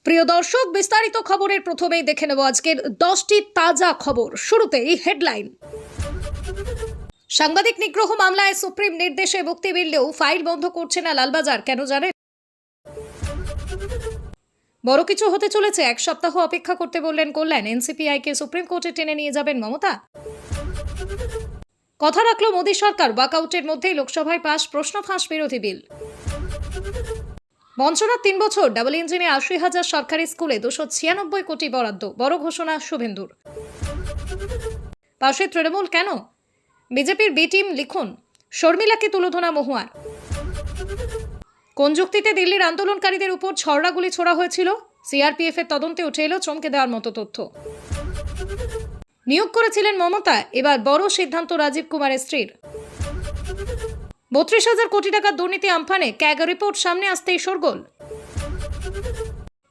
প্রিয় দর্শক, বিস্তারিত খবরের প্রথমেই দেখে নেব আজকের 10টি তাজা খবর। শুরুতেই হেডলাইন। সাংবাদিক নিগ্রহ মামলায় সুপ্রিম নির্দেশে মুক্তি মিললেও ফাইল বন্ধ করছে না লালবাজার, কেন জানেন? বড় কিছু হতে চলেছে, এক সপ্তাহ অপেক্ষা করতে বললেন কল্যাণ। এনসিপিআইকে সুপ্রিম কোর্টে টেনে নিয়ে যাবেন মমতা। কথা রাখলো মোদী সরকার, ওয়াকআউটের মধ্যেই লোকসভায় পাশ প্রশ্ন ফাঁস বিরোধী বিল। বঞ্চনার 3 বছর, ডাবল ইঞ্জিনে 80,000 সরকারি স্কুলে 296 কোটি বরাদ্দ, বড় ঘোষণা শুভেন্দুর। পাশে তৃণমূল কেন? বিজেপির বি টিম লিখুন। শর্মিলাকে তুলোধনা মহুয়ার। কোন যুক্তিতে দিল্লির আন্দোলনকারীদের উপর ছড়া গুলি ছোড়া হয়েছিল? সিআরপিএফ এর তদন্তে উঠে এলো চমকে দেওয়ার মতো তথ্য। নিয়োগ করেছিলেন মমতা, এবার বড় সিদ্ধান্ত রাজীব কুমারের স্ত্রীর। 32,000 কোটি টাকার দুর্নীতি আমফানে ক্যাগ রিপোর্ট সামনে আসতেই শোরগোল।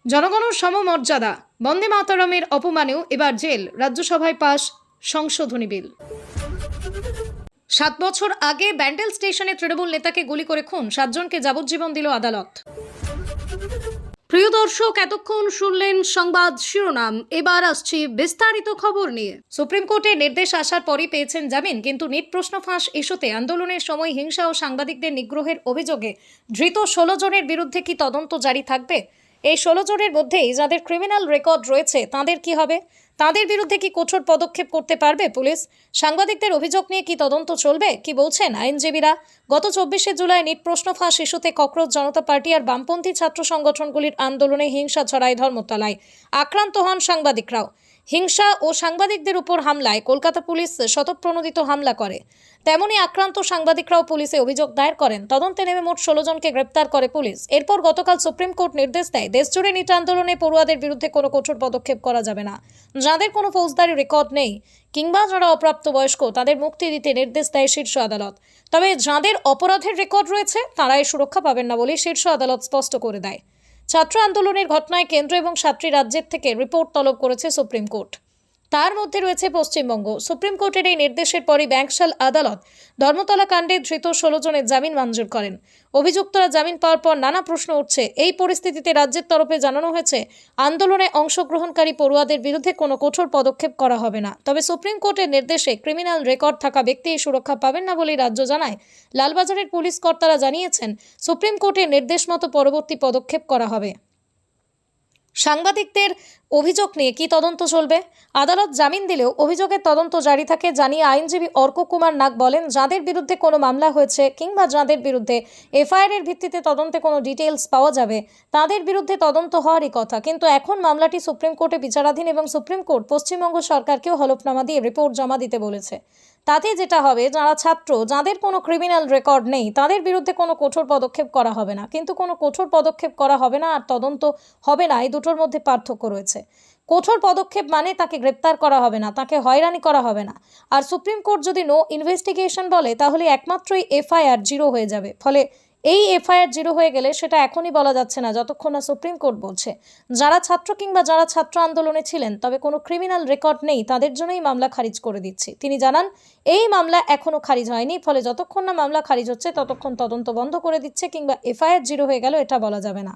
জনগণের সমমর্যাদা, বন্দে মাতরমের অপমানেও এবার জেল, রাজ্যসভায় পাশ সংশোধনী বিল। 7 বছর আগে ব্যান্ডেল স্টেশনে তৃণমূল নেতাকে গুলি করে খুন, 7 জনকে যাবজ্জীবন দিল আদালত। প্রিয় দর্শক, এতক্ষণ শুনলেন সংবাদ শিরোনাম, এবার আসছি বিস্তারিত খবর নিয়ে। সুপ্রিম কোর্টের নির্দেশ আসার পরই পেয়েছেন জামিন, কিন্তু নিট প্রশ্ন ফাঁস ইস্যুতে আন্দোলনের সময় হিংসা ও সাংবাদিকদের নিগ্রহের অভিযোগে ধৃত 16 জনের বিরুদ্ধে কি তদন্ত জারি থাকবে? এই 16 জনের মধ্যেই যাদের ক্রিমিনাল রেকর্ড রয়েছে তাদের কি হবে? তাদের বিরুদ্ধে কি কঠোর পদক্ষেপ করতে পারবে পুলিশ? সাংবাদিকদের অভিযোগ নিয়ে কি তদন্ত চলবে? কি বলছেন আইনজীবীরা? গত 24শে জুলাই নিট প্রশ্ন ফাঁস ইস্যুতে ককরোচ জনতা পার্টি আর বামপন্থী ছাত্র সংগঠনগুলির আন্দোলনে হিংসা ছড়ায় ধর্মতলায়। আক্রান্ত হন সাংবাদিকরাও। হিংসা ও সাংবাদিকদের উপর হামলায় কলকাতা পুলিশ স্বতঃপ্রণোদিত হামলা করে। তেমনই আক্রান্ত সাংবাদিকরাও পুলিশে অভিযোগ দায়ের করেন। তদন্তে নেমে মোট 16 জনকে গ্রেপ্তার করে পুলিশ। এরপর গতকাল সুপ্রিম কোর্ট নির্দেশ দেয়, দেশজুড়ে নিট আন্দোলনে পড়ুয়াদের বিরুদ্ধে কোনো কঠোর পদক্ষেপ করা যাবে না। যাদের কোনো ফৌজদারি রেকর্ড নেই কিংবা যারা অপ্রাপ্তবয়স্ক তাদের মুক্তি দিতে নির্দেশ দেয় শীর্ষ আদালত। তবে যাদের অপরাধের রেকর্ড রয়েছে তারাই সুরক্ষা পাবেন না বলে শীর্ষ আদালত স্পষ্ট করে দেয়। ছাত্র আন্দোলনের ঘটনায় কেন্দ্র এবং 7টি রাজ্যের থেকে রিপোর্ট তলব করেছে সুপ্রিম কোর্ট। তার মধ্যে রয়েছে পশ্চিমবঙ্গ। সুপ্রিম কোর্টের এই নির্দেশের পরই ব্যাংকশাল আদালত ধর্মতলা কাণ্ডে ধৃত 16 জনের জামিন মঞ্জুর করেন। অভিযুক্তরা জামিন পাওয়ার পর নানা প্রশ্ন উঠছে। এই পরিস্থিতিতে রাজ্যের তরফে জানানো হয়েছে, আন্দোলনে অংশগ্রহণকারী পড়ুয়াদের বিরুদ্ধে কোনো কঠোর পদক্ষেপ করা হবে না। তবে সুপ্রিম কোর্টের নির্দেশে ক্রিমিনাল রেকর্ড থাকা ব্যক্তি সুরক্ষা পাবেন না বলে রাজ্য জানায়। লালবাজারের পুলিশ কর্তারা জানিয়েছেন, সুপ্রিম কোর্টের নির্দেশ মতো পরবর্তী পদক্ষেপ করা হবে। সাংবাদিকদের অভিযোগ নিয়ে কি তদন্ত চলবে? আদালত জামিন দিলেও অভিযোগের তদন্ত জারি থাকে জানিয়ে আইনজীবী অর্ক কুমার নাগ বলেন, যাদের বিরুদ্ধে কোনো মামলা হয়েছে কিংবা যাদের বিরুদ্ধে এফআইআর এর ভিত্তিতে তদন্তে কোনো ডিটেইলস পাওয়া যাবে তাদের বিরুদ্ধে তদন্ত হওয়ারই কথা। কিন্তু এখন মামলাটি সুপ্রিম কোর্টে বিচারাধীন এবং সুপ্রিম কোর্ট পশ্চিমবঙ্গ সরকারকেও হলফনামা দিয়ে রিপোর্ট জমা দিতে বলেছে। তাতে যেটা হবে, যারা ছাত্র, যাদের কোনো ক্রিমিনাল রেকর্ড নেই তাদের বিরুদ্ধে কোনো কঠোর পদক্ষেপ করা হবে না। কিন্তু কোনো কঠোর পদক্ষেপ করা হবে না আর তদন্ত হবে না, এই দুটোর মধ্যে পার্থক্য রয়েছে। কঠোর পদক্ষেপ মানে তাকে গ্রেপ্তার করা হবে না, তাকে হয়রানি করা হবে না। আর সুপ্রিম কোর্ট যদি নো ইনভেস্টিগেশন বলে তাহলে একমাত্রই এফআইআর 0 হয়ে যাবে। ফলে এই এফআইআর 0 হয়ে গেলে সেটা এখনই বলা যাচ্ছে না, যতক্ষণ না সুপ্রিম কোর্ট বলছে যারা ছাত্র কিংবা যারা ছাত্র আন্দোলনে ছিলেন তবে কোনো ক্রিমিনাল রেকর্ড নেই তাদের জন্যই মামলা খারিজ করে দিচ্ছি। তিনি জানান, এই মামলা এখনো খারিজ হয়নি, ফলে যতক্ষণ না মামলা খারিজ হচ্ছে ততক্ষণ তদন্ত বন্ধ করে দিচ্ছে কিংবা এফআইআর 0 হয়ে গেল এটা বলা যাবে না।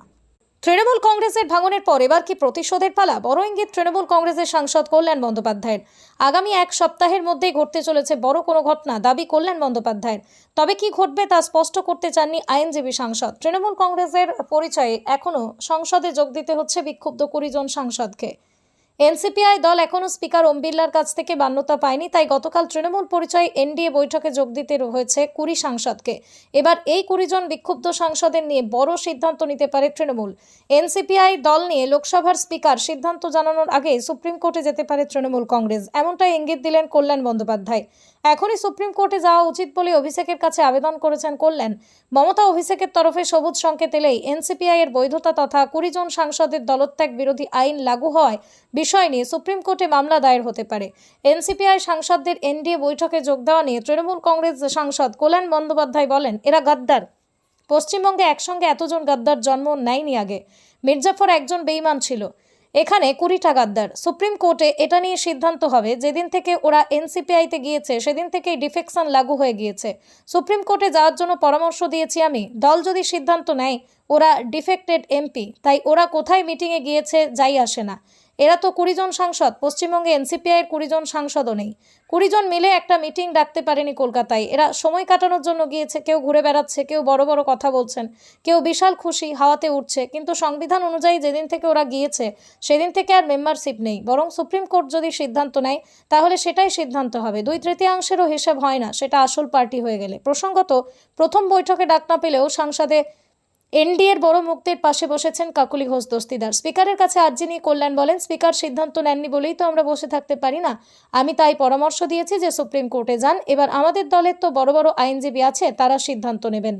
তৃণমূল কংগ্রেসের ভাঙনের পর এবার কি প্রতিশোধের পালা? বড় ইঙ্গিত তৃণমূল কংগ্রেসের সাংসদ কল্যাণ বন্দ্যোপাধ্যায়ের। আগামী 1 সপ্তাহের মধ্যেই ঘটতে চলেছে বড় কোনো ঘটনা, দাবি কল্যাণ বন্দ্যোপাধ্যায়ের। তবে কি ঘটবে তা স্পষ্ট করতে চাননি আইনজীবী সাংসদ। তৃণমূল কংগ্রেসের পরিচয়ে এখনও সংসদে যোগ দিতে হচ্ছে বিক্ষুব্ধ 20 জন সাংসদকে। এনসিপিআই দল এখনও স্পিকার ওম বিড়লার কাছ থেকে মান্যতা পায়নি, তাই গতকাল তৃণমূল পরিচয়ে এনডিএ বৈঠকে যোগ দিতে হয়েছে 20 সাংসদকে। এবার এই 20 জন বিক্ষুব্ধ সাংসদের নিয়ে বড় সিদ্ধান্ত নিতে পারে তৃণমূল। এনসিপিআই দল নিয়ে লোকসভার স্পিকার সিদ্ধান্ত জানানোর আগে সুপ্রিম কোর্টে যেতে পারে তৃণমূল কংগ্রেস, এমনটাই ইঙ্গিত দিলেন কল্যাণ বন্দ্যোপাধ্যায়। এখনই সুপ্রিম কোর্টে যাওয়া উচিত বলে অভিষেকের কাছে আবেদন করেছেন কল্যাণ। মমতা অভিষেকের তরফে সবুজ সংকেত এলেই এনসিপিআই এর বৈধতা তথা 20 জন সাংসদের দলত্যাগ বিরোধী আইন লাগু হওয়ায় বিষয় নিয়ে সুপ্রিম কোর্টে মামলা দায়ের হতে পারে। এনসিপিআই সাংসদদের এনডিএ বৈঠকে যোগ দেওয়া নিয়ে তৃণমূল কংগ্রেস সাংসদ কল্যাণ বন্দ্যোপাধ্যায় বলেন, এরা গাদ্দার। পশ্চিমবঙ্গে একসঙ্গে এতজন গাদ্দার জন্ম নেয়নি আগে। মির্জাফর একজন বেঈমান ছিল। এখানে 20টা গাদ্দার। সুপ্রিম কোর্টে এটা নিয়ে সিদ্ধান্ত হবে। যেদিন থেকে ওরা এনসিপিআইতে গিয়েছে সেদিন থেকেই ডিফেকশন লাগু হয়ে গিয়েছে। সুপ্রিম কোর্টে যাওয়ার জন্য পরামর্শ দিয়েছি আমি। দল যদি সিদ্ধান্ত নেয় ওরা ডিফেক্টেড এমপি, তাই ওরা কোথায় মিটিংয়ে গিয়েছে যাই আসে না। এরা তো 20 জন সাংসদ, পশ্চিমবঙ্গে এনসিপিআইয়ের 20 জন সাংসদও নেই। 20 জন মিলে একটা মিটিং ডাকতে পারেনি কলকাতায়। এরা সময় কাটানোর জন্য গিয়েছে, কেউ ঘুরে বেড়াচ্ছে, কেউ বড় বড় কথা বলছেন, কেউ বিশাল খুশি হাওয়াতে উঠছে। কিন্তু সংবিধান অনুযায়ী যেদিন থেকে ওরা গিয়েছে সেদিন থেকে আর মেম্বারশিপ নেই। বরং সুপ্রিম কোর্ট যদি সিদ্ধান্ত নেয় তাহলে সেটাই সিদ্ধান্ত হবে। 2/3 হিসেব হয় না, সেটা আসল পার্টি হয়ে গেলে। প্রসঙ্গত, প্রথম বৈঠকে ডাক না পেলেও সংসদে এনডিএর বড় মুক্তির পাশে বসেছেন কাকুলি ঘোষ দস্তিদার। স্পিকারের কাছে আর্জি নিয়ে কল্যাণ বলেন, স্পিকার সিদ্ধান্ত নেননি বলেই তো আমরা বসে থাকতে পারি না। আমি তাই পরামর্শ দিয়েছি যে সুপ্রিম কোর্টে যান। এবার আমাদের দলের তো বড় বড় আইনজীবী আছে, তারা সিদ্ধান্ত নেবেন।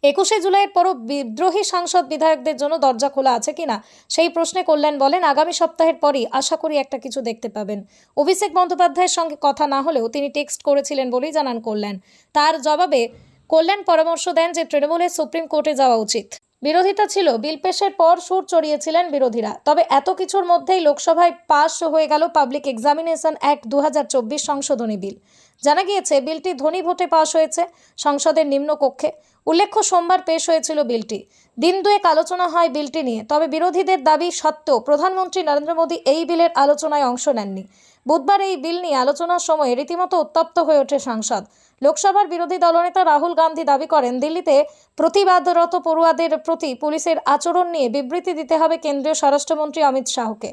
21শে জুলাইয়ের পরও বিদ্রোহী সাংসদ বিধায়কদের জন্য দরজা খোলা আছে কিনা সেই প্রশ্নে কল্যাণ বলেন, আগামী সপ্তাহের পরই আশা করি একটা কিছু দেখতে পাবেন। অভিষেক বন্দ্যোপাধ্যায়ের সঙ্গে কথা না হলেও তিনি টেক্সট করেছিলেন বলেই জানান কল্যাণ। তার জবাবে কল্যাণ পরামর্শ দেন যে তৃণমূলের সুপ্রিম কোর্টে যাওয়া উচিত। বিরোধিতা ছিল, বিল পেশের পর সুর চড়িয়েছিলেন বিরোধীরা। তবে এত কিছুর মধ্যেই লোকসভায় পাশ হয়ে গেল পাবলিক এক্সামিনেশন অ্যাক্ট 2024 সংশোধনী বিল। জানা গিয়েছে বিলটি ধ্বনি ভোটে পাশ হয়েছে সংসদের নিম্নকক্ষে। উল্লেখ্য, সোমবার পেশ হয়েছিল বিলটি। দিন দুয়েক আলোচনা হয় বিলটি নিয়ে। তবে বিরোধীদের দাবি সত্ত্বেও প্রধানমন্ত্রী নরেন্দ্র মোদী এই বিলের আলোচনায় অংশ নেননি। বুধবার এই বিল নিয়ে আলোচনার সময় রীতিমতো উত্তপ্ত হয়ে ওঠে সংসদ। লোকসভার বিরোধী দলনেতা রাহুল গান্ধী দাবি করেন, দিল্লিতে প্রতিবাদরত পড়ুয়াদের প্রতি পুলিশের আচরণ নিয়ে বিবৃতি দিতে হবে কেন্দ্রীয় স্বরাষ্ট্রমন্ত্রী অমিত শাহকে।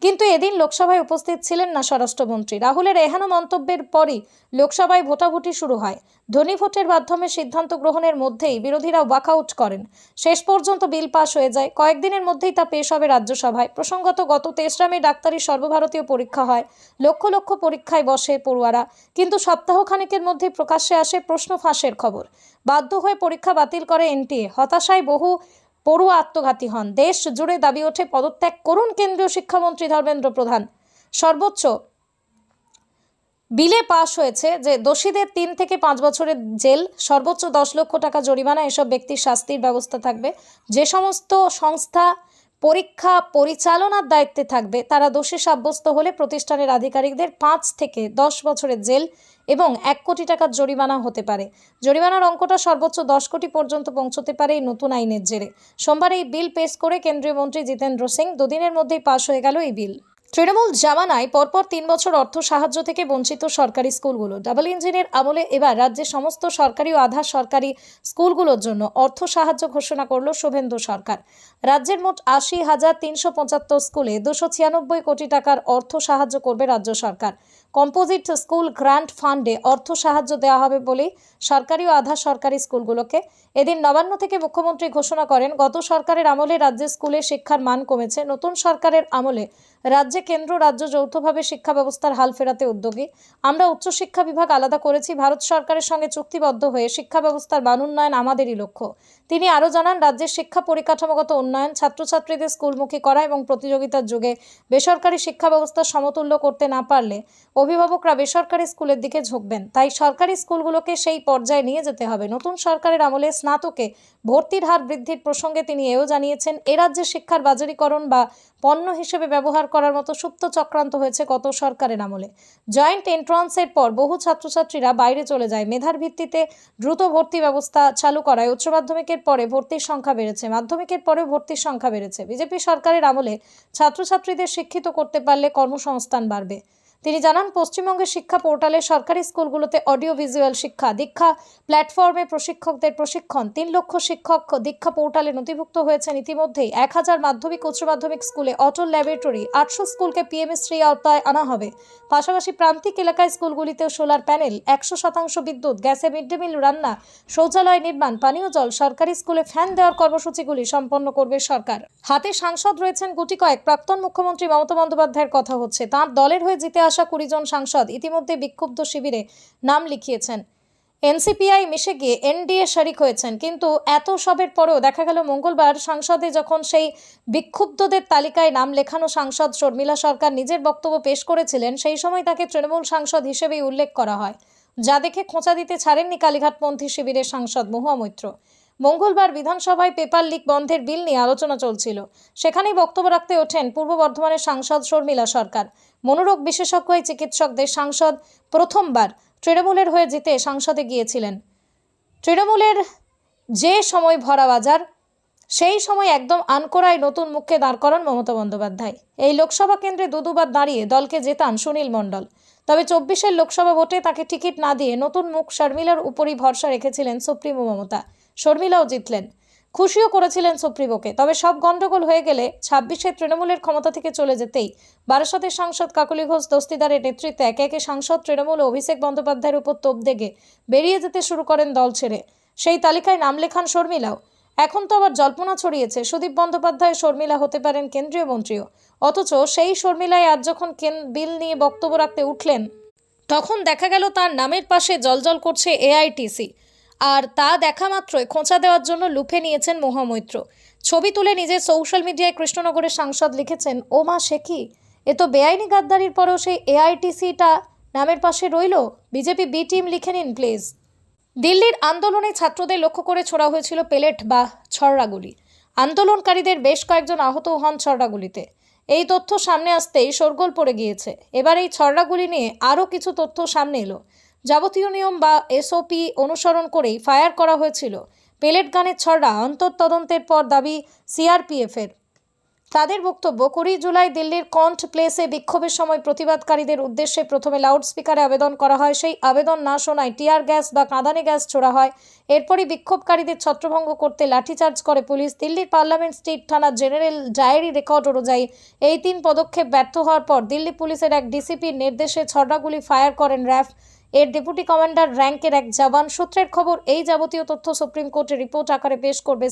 কিন্তু এদিন লোকসভায় উপস্থিত ছিলেন না স্বরাষ্ট্রমন্ত্রী। রাহুলের এহেন মন্তব্যের পরই লোকসভায় ভোটাভুটি শুরু হয়। ধ্বনি ভোটের মাধ্যমে সিদ্ধান্ত গ্রহণের মধ্যেই বিরোধীরা ওয়াকআউট করেন। শেষ পর্যন্ত বিল পাশ হয়ে যায়। কয়েকদিনের মধ্যেই তা পেশ হবে রাজ্যসভায়। প্রসঙ্গত, গত 23 মে ডাক্তারি সর্বভারতীয় পরীক্ষা হয়। লক্ষ লক্ষ পরীক্ষায় বসে পড়ুয়ারা। কিন্তু সপ্তাহখানেকের মধ্যেই প্রকাশ্যে আসে প্রশ্ন ফাঁসের খবর। বাধ্য হয়ে পরীক্ষা বাতিল করে এনটিএ। হতাশায় বহু পড়ুয়া আত্মঘাতী হন। দেশ জুড়ে দাবি ওঠে, পদত্যাগ করুন কেন্দ্রীয় শিক্ষামন্ত্রী ধর্মেন্দ্র প্রধান। সর্বোচ্চ বিলে পাশ হয়েছে যে দোষীদের 3 থেকে 5 বছরের জেল, সর্বোচ্চ 10 লক্ষ টাকা জরিমানা, এসব ব্যক্তির শাস্তির ব্যবস্থা থাকবে। যে সমস্ত সংস্থা পরীক্ষা পরিচালনার দায়িত্বে থাকবে তারা দোষী সাব্যস্ত হলে প্রতিষ্ঠানের আধিকারিকদের 5 থেকে 10 বছরের জেল এবং 1 কোটি টাকার জরিমানা হতে পারে। জরিমানার অঙ্কটা সর্বোচ্চ 10 কোটি পর্যন্ত পৌঁছতে পারে এই নতুন আইনের জেরে। সোমবার এই বিল পেশ করে কেন্দ্রীয় মন্ত্রী জিতেন্দ্র সিং। দুদিনের মধ্যেই পাশ হয়ে গেল এই বিল। তৃণমূল জামানায় পরপর 3 বছর অর্থ সাহায্য থেকে বঞ্চিত সরকারি স্কুলগুলো। ডাবল ইঞ্জিনের আমলে এবার রাজ্যের সমস্ত সরকারি ও আধা সরকারি স্কুলগুলোর জন্য অর্থ সাহায্য ঘোষণা করল শুভেন্দু সরকার। রাজ্যের মোট 80,375 স্কুলে 296 কোটি টাকার অর্থ সাহায্য করবে রাজ্য সরকার। কম্পোজিট স্কুল গ্রান্ট ফান্ডে অর্থ সাহায্য দেওয়া হবে বলে সরকারি ও আধা সরকারি স্কুলগুলোকে। এদিন নবান্ন থেকে মুখ্যমন্ত্রী ঘোষণা করেন, গত সরকারের আমলে রাজ্যের স্কুলে শিক্ষার মান কমেছে। নতুন সরকারের আমলে রাজ্যে কেন্দ্র রাজ্য যৌথভাবে শিক্ষা ব্যবস্থার হাল ফেরাতে উদ্যোগী। আমরা উচ্চশিক্ষা বিভাগ আলাদা করেছি। ভারত সরকারের সঙ্গে চুক্তিবদ্ধ হয়ে শিক্ষা ব্যবস্থার মান উন্নয়ন আমাদেরই লক্ষ্য। তিনি আরও জানান, রাজ্যের শিক্ষা পরিকাঠামোগত উন্নয়ন, ছাত্রছাত্রীদের স্কুলমুখী করা এবং প্রতিযোগিতার যুগে বেসরকারি শিক্ষা ব্যবস্থা সমতুল্য করতে না পারলে অভিভাবকরা বেসরকারি স্কুলের দিকে ঝুঁকবেন। তাই সরকারি স্কুলগুলোকে সেই পর্যায়ে নিয়ে যেতে হবে। নতুন সরকারের আমলে স্নাতকে ভর্তির হার বৃদ্ধির প্রসঙ্গে তিনি এও জানিয়েছেন, এ রাজ্যের শিক্ষার বাজারিকরণ বা পণ্য হিসেবে ব্যবহার করার মতো সুপ্ত চক্রান্ত হয়েছে গত সরকারের আমলে। জয়েন্ট এন্ট্রান্সের পর বহু ছাত্রছাত্রীরা বাইরে চলে যায়। মেধার ভিত্তিতে দ্রুত ভর্তি ব্যবস্থা চালু করায় উচ্চ মাধ্যমিকের পরে ভর্তির সংখ্যা বেড়েছে, মাধ্যমিকের পরেও ভর্তির সংখ্যা বেড়েছে। বিজেপি সরকারের আমলে ছাত্রছাত্রীদের শিক্ষিত করতে পারলে কর্মসংস্থান বাড়বে। তিনি জানান, পশ্চিমবঙ্গের শিক্ষা পোর্টালে সরকারি স্কুলগুলোতে অডিও ভিজুয়াল শিক্ষা দীক্ষা প্ল্যাটফর্মে প্রশিক্ষকদের প্রশিক্ষণ, 3 লক্ষ শিক্ষক দীক্ষা পোর্টালে নথিভুক্ত হয়েছেন ইতিমধ্যেই। 1000 মাধ্যমিক উচ্চ মাধ্যমিক স্কুলে অটল ল্যাবরেটরি, 800 স্কুলকে পিএমএশ্রী আওতায় আনা হবে। পাশাপাশি প্রান্তিক এলাকায় স্কুলগুলিতেও সোলার প্যানেল, 100% বিদ্যুৎ, গ্যাসে মিড ডে মিল রান্না, শৌচালয় নির্মাণ, পানীয় জল, সরকারি স্কুলে ফ্যান দেওয়ার কর্মসূচিগুলি সম্পন্ন করবে সরকার। হাতে সাংসদ রয়েছেন গুটি কয়েক। প্রাক্তন মুখ্যমন্ত্রী মমতা বন্দ্যোপাধ্যায়ের কথা হচ্ছে। তাঁর দলের হয়ে জিতে আসা 20 জন সাংসদ ইতিমধ্যে বিক্ষুব্ধ শিবিরে নাম লিখিয়েছেন। এনসিপিআই মিশে গিয়ে এনডিএ শরিক হয়েছেন। কিন্তু এত সবের পরেও দেখা গেল মঙ্গলবার সংসদে যখন সেই বিক্ষুব্ধদের তালিকায় নাম লেখানো সাংসদ শর্মিলা সরকার নিজের বক্তব্য পেশ করেছিলেন, সেই সময় তাকে তৃণমূল সাংসদ হিসেবেই উল্লেখ করা হয়, যা দেখে খোঁচা দিতে ছাড়েননি কালীঘাটপন্থী শিবিরের সাংসদ মহুয়া মৈত্র। মঙ্গলবার বিধানসভায় পেপার লিক বন্ধের বিল নিয়ে আলোচনা চলছিল। সেখানেই বক্তব্য রাখতে ওঠেন পূর্ব বর্ধমানের সাংসদ শর্মিলা সরকার। মনোরোগ বিশেষজ্ঞ এই চিকিৎসকদের সাংসদ প্রথমবার তৃণমূলের হয়ে জিতে সংসদে গিয়েছিলেন। তৃণমূলের যে সময় ভরা বাজার, সেই সময় একদম আনকোড়ায় নতুন মুখকে দাঁড় করান মমতা বন্দ্যোপাধ্যায়। এই লোকসভা কেন্দ্রে দুবার দাঁড়িয়ে দলকে জেতান সুনীল মণ্ডল। তবে 24-এর লোকসভা ভোটে তাকে টিকিট না দিয়ে নতুন মুখ শর্মিলার উপরই ভরসা রেখেছিলেন সুপ্রিমো মমতা। শর্মিলাও জিতলেন, খুশিও করেছিলেন সুপ্রিমোকে। তবে সব গন্ডগোল হয়ে গেলে 26-এ তৃণমূলের ক্ষমতা থেকে চলে যেতেই বারাসতের সাংসদ কাকলি ঘোষ দস্তিদারের নেতৃত্বে একে একে সাংসদ তৃণমূল ও অভিষেক বন্দ্যোপাধ্যায়ের উপর তোপ দেগে বেরিয়ে যেতে শুরু করেন দল ছেড়ে। সেই তালিকায় নাম লেখান শর্মিলাও। এখন তো আবার জল্পনা ছড়িয়েছে সুদীপ বন্দ্যোপাধ্যায় শর্মিলা হতে পারেন কেন্দ্রীয় মন্ত্রীও। অথচ সেই শর্মিলাই আজ যখন বিল নিয়ে বক্তব্য রাখতে উঠলেন, তখন দেখা গেল তার নামের পাশে জলজল করছে এআইটিসি। আর তা দেখা মাত্রই খোঁচা দেওয়ার জন্য লুফে নিয়েছেন মহামৈত্র। ছবি তুলে নিজের সোশ্যাল মিডিয়ায় কৃষ্ণনগরের সাংসদ লিখেছেন, ও মা সে কি, এ তো বেআইনি গাদ্দারির পরেও সেই এআইটিসিটা নামের পাশে রইল। বিজেপি বি টিম লিখে নিন প্লিজ। দিল্লির আন্দোলনে ছাত্রদের লক্ষ্য করে ছোড়া হয়েছিল পেলেট বা ছড়রাগুলি। আন্দোলনকারীদের বেশ কয়েকজন আহত হন ছড়রাগুলিতে। এই তথ্য সামনে আসতেই শোরগোল পড়ে গিয়েছে। এবার এই ছড়রাগুলি নিয়ে আরও কিছু তথ্য সামনে এলো। যাবতীয় নিয়ম বা এসওপি অনুসরণ করেই ফায়ার করা হয়েছিল পেলেট গানের ছড়রা। অন্তর্তদন্তের পর দাবি সিআরপিএফের। তাদের বক্তব্য, 20 জুলাই দিল্লির কন্ট প্লেসে বিক্ষোভের সময় প্রতিবাদকারীদের উদ্দেশ্যে প্রথমে লাউডস্পিকারে আবেদন করা হয়। সেই আবেদন না শোনায় টিয়ার গ্যাস বা কাঁদানে গ্যাস ছোড়া হয়। এরপরই বিক্ষোভকারীদের ছত্রভঙ্গ করতে লাঠিচার্জ করে পুলিশ। দিল্লির পার্লামেন্ট স্ট্রিট থানার জেনারেল ডায়েরি রেকর্ড অনুযায়ী এই 3 পদক্ষেপ ব্যর্থ হওয়ার পর দিল্লি পুলিশের এক ডিসিপির নির্দেশে ছড়রাগুলি ফায়ার করেন র্যাফ এর ডেপুটি কমান্ডার র্যাঙ্কের এক জওয়ান। সূত্রের খবর, এই যাবতীয় তথ্য সুপ্রিম কোর্টে রিপোর্ট আকারে পেশ করবে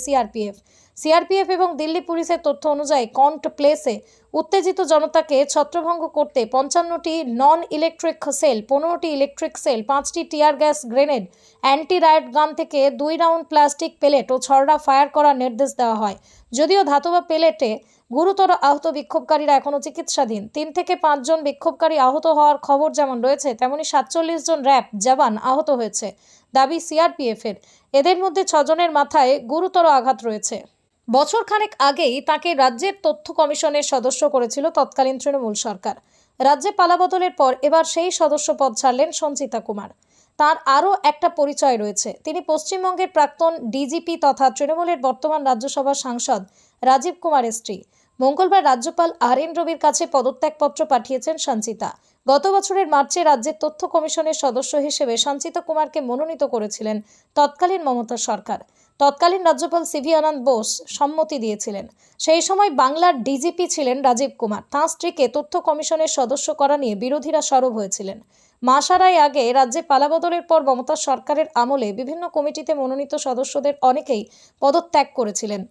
সিআরপিএফ এবং দিল্লি পুলিশের তথ্য অনুযায়ী কন্ট প্লেসে উত্তেজিত জনতাকে ছত্রভঙ্গ করতে 55টি নন ইলেকট্রিক সেল, 15টি ইলেকট্রিক সেল, 5টি টিয়ার গ্যাস গ্রেনেড, অ্যান্টি রায়েট গান থেকে 2 রাউন্ড প্লাস্টিক পেলেট ও ছড়রা ফায়ার করার নির্দেশ দেওয়া হয়। যদিও ধাতব পেলেটে গুরুতর আহত বিক্ষোভকারীরা এখনও চিকিৎসাধীন। 3 থেকে 5 জন বিক্ষোভকারী আহত হওয়ার খবর যেমন রয়েছে, তেমনি 47 জন র্যাব জওয়ান আহত হয়েছে। দাবি সিআরপিএফের। এদের মধ্যে 6 জনের মাথায় গুরুতর আঘাত রয়েছে। বছর খানেক আগেই তাকে রাজ্যের তথ্য কমিশনের সদস্য করেছিল তৎকালীন তৃণমূল সরকার। রাজ্যে পালাবদলের পর এবার সেই সদস্য পদ ছাড়লেন সঞ্চিতা কুমার। তার আরও একটা পরিচয় রয়েছে, তিনি পশ্চিমবঙ্গের প্রাক্তন ডিজিপি তথা তৃণমূলের বর্তমান রাজ্যসভার সাংসদ রাজীব কুমারের স্ত্রী। মঙ্গলবার রাজ্যপাল আর.এন. রবির কাছে পদত্যাগপত্র পাঠিয়েছেন সঞ্চিতা। গত বছরের মার্চে রাজ্যের তথ্য কমিশনের সদস্য হিসেবে সঞ্চিতা কুমারকে মনোনীত করেছিলেন তৎকালীন মমতা সরকার। তৎকালীন রাজ্যপাল সিভি আনন্দ বোস সম্মতি দিয়েছিলেন। সেই সময় বাংলার ডিজিপি ছিলেন রাজীব কুমার। তাঁর স্ত্রীকে তথ্য কমিশনের সদস্য করা নিয়ে বিরোধীরা সরব হয়েছিলেন। মাস আড়াই আগে রাজ্যে পালাবদলের পর মমতা সরকারের আমলে বিভিন্ন কমিটিতে মনোনীত সদস্যদের অনেকেই পদত্যাগ করেছিলেন।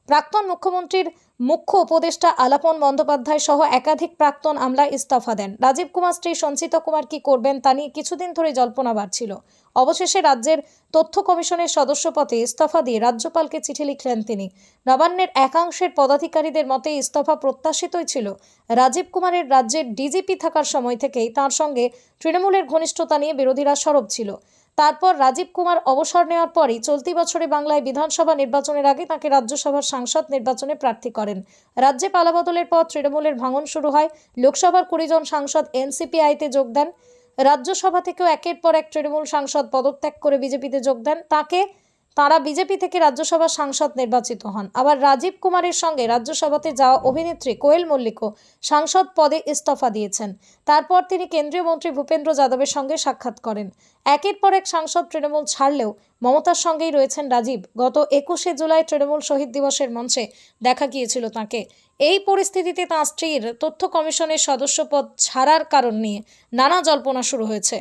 প্রাক্তন মুখ্যমন্ত্রীর মুখ্য উপদেষ্টা আলাপন বন্দ্যোপাধ্যায় সহ একাধিক প্রাক্তন আমলা ইস্তফা দেন। রাজীব কুমার স্ত্রী সঞ্চিতা কুমার কি করবেন তা নিয়ে কিছুদিন ধরে জল্পনা বাড়ছিল। অবশেষে রাজ্যের তথ্য কমিশনের সদস্য পদে ইস্তফা দিয়ে রাজ্যপালকে চিঠি লিখলেন তিনি। নবান্নের একাংশের পদাধিকারীদের মতে ইস্তফা প্রত্যাশিতই ছিল। রাজীব কুমারের রাজ্যের ডিজিপি থাকার সময় থেকেই তাঁর সঙ্গে তৃণমূলের ঘনিষ্ঠতা নিয়ে বিরোধীরা সরব ছিল। তারপর রাজীব কুমার অবসর নেওয়ার পরই চলতি বছরে বাংলায় বিধানসভা নির্বাচনের আগে তাকে রাজ্যসভার সাংসদ নির্বাচনে প্রার্থী করেন। রাজ্যে পালাবদলের পর তৃণমূলের ভাঙন শুরু হয়। লোকসভার 20 জন সাংসদ এনসিপিআইতে যোগ দেন। রাজ্যসভা থেকেও একের পর এক তৃণমূল সাংসদ পদত্যাগ করে বিজেপিতে যোগ দেন। তারা বিজেপি থেকে রাজ্যসভার সাংসদ নির্বাচিত হন। আবার রাজীব কুমারের সঙ্গে রাজ্যসভাতে যাওয়া অভিনেত্রী কোয়েল মল্লিকও সাংসদ পদে ইস্তফা দিয়েছেন। তারপর তিনি কেন্দ্রীয় মন্ত্রী ভূপেন্দ্র যাদবের সঙ্গে সাক্ষাৎ করেন। একের পর এক সাংসদ তৃণমূল ছাড়লেও মমতার সঙ্গেই রয়েছেন রাজীব। গত 21শে জুলাই তৃণমূল শহীদ দিবসের মঞ্চে দেখা গিয়েছিল তাঁকে। এই পরিস্থিতিতে তাঁর স্ত্রীর তথ্য কমিশনের সদস্য পদ ছাড়ার কারণ নিয়ে নানা জল্পনা শুরু হয়েছে।